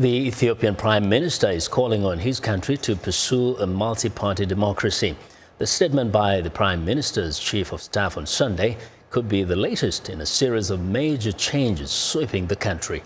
The Ethiopian Prime Minister is calling on his country to pursue a multi-party democracy. The statement by the Prime Minister's Chief of Staff on Sunday could be the latest in a series of major changes sweeping the country.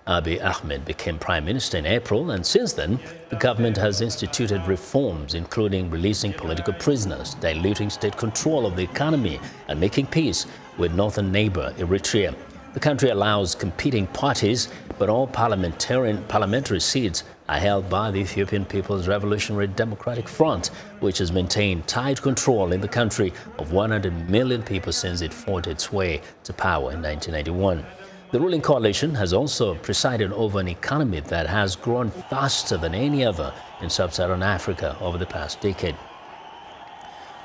Abiy Ahmed became Prime Minister in April, and since then, the government has instituted reforms, including releasing political prisoners, diluting state control of the economy, and making peace with northern neighbor Eritrea. The country allows competing parties, but all parliamentary seats are held by the Ethiopian People's Revolutionary Democratic Front, which has maintained tight control in the country of 100 million people since it fought its way to power in 1991. The ruling coalition has also presided over an economy that has grown faster than any other in sub-Saharan Africa over the past decade.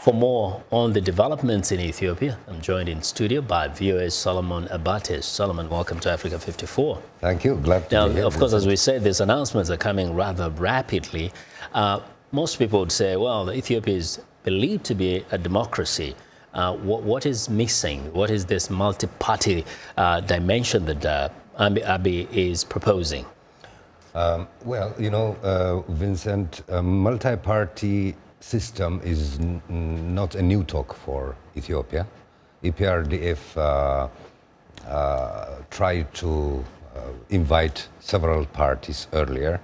For more on the developments in Ethiopia, I'm joined in studio by VOA Solomon Abate. Solomon, welcome to Africa 54. Thank you. Glad to be here. Of course, as we said, these announcements are coming rather rapidly. Most people would say, well, Ethiopia is believed to be a democracy. What is missing? What is this multi-party dimension that Abiy is proposing? Well, you know, Vincent, multi-party system is not a new talk for Ethiopia. EPRDF tried to invite several parties earlier,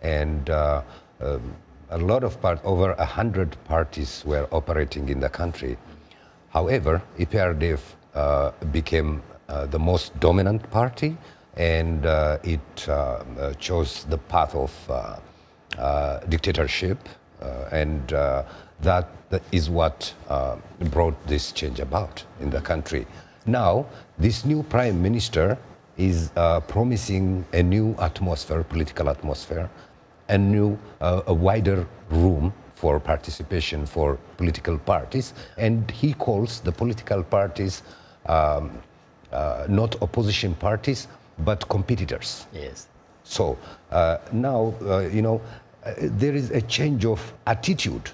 and a lot of over 100 parties were operating in the country. However, EPRDF became the most dominant party, and it chose the path of dictatorship. And that is what brought this change about in the country. Now, this new prime minister is promising a new atmosphere, political atmosphere, a wider room for participation for political parties, and he calls the political parties not opposition parties, but competitors. Yes. So now, you know, there is a change of attitude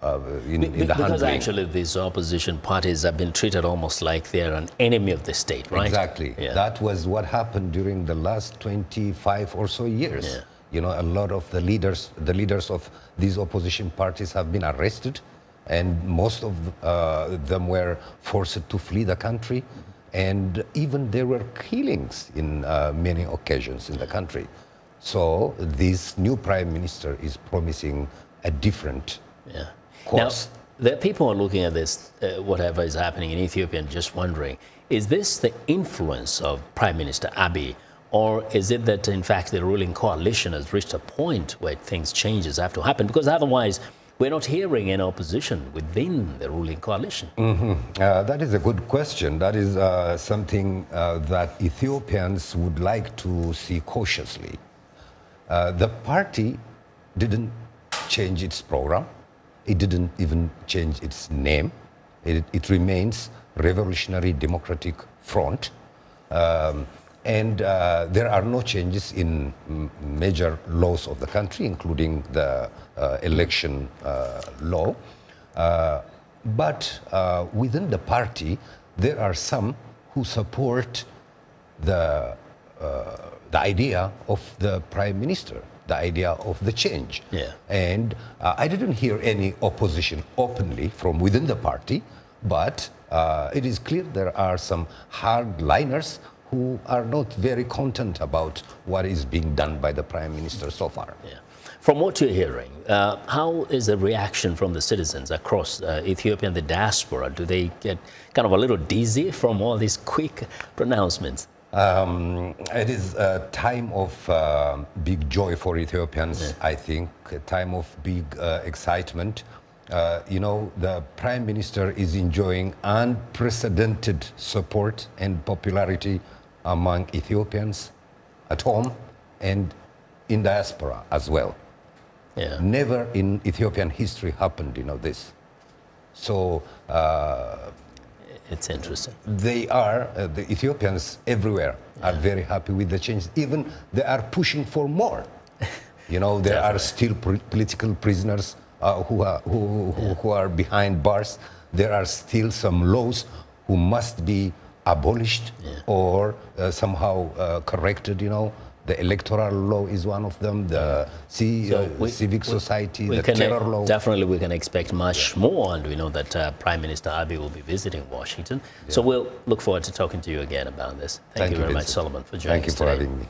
in the handling. Because actually these opposition parties have been treated almost like they're an enemy of the state, right? Exactly. Yeah. That was what happened during the last 25 or so years. Yeah. You know, a lot of the leaders of these opposition parties have been arrested, and most of them were forced to flee the country. And even there were killings in many occasions in the country. So this new prime minister is promising a different course. Now, there are people who are looking at this, whatever is happening in Ethiopia, and just wondering, is this the influence of Prime Minister Abiy, or is it that, in fact, the ruling coalition has reached a point where changes have to happen? Because otherwise, we're not hearing any opposition within the ruling coalition. That is a good question. That is something that Ethiopians would like to see cautiously. The party didn't change its program. It didn't even change its name. It remains Revolutionary Democratic Front. And there are no changes in major laws of the country, including the election law. But within the party, there are some who support the idea of the prime minister, the idea of the change. Yeah. And I didn't hear any opposition openly from within the party, but it is clear there are some hardliners who are not very content about what is being done by the prime minister so far. Yeah. From what you're hearing, how is the reaction from the citizens across Ethiopia and the diaspora? Do they get kind of a little dizzy from all these quick pronouncements? It is a time of big joy for Ethiopians, I think, a time of big excitement. You know, the Prime Minister is enjoying unprecedented support and popularity among Ethiopians at home and in diaspora as well. Yeah. Never in Ethiopian history happened, you know, this. So it's interesting. They are, the Ethiopians everywhere are very happy with the change. Even they are pushing for more. You know, there are still political prisoners who are behind bars. There are still some laws who must be abolished or somehow corrected, you know. The electoral law is one of them. The civic society, the terror law. Definitely, we can expect much more, and we know that Prime Minister Abiy will be visiting Washington. So we'll look forward to talking to you again about this. Thank you very much, Solomon, for joining us today. Thank you for having me.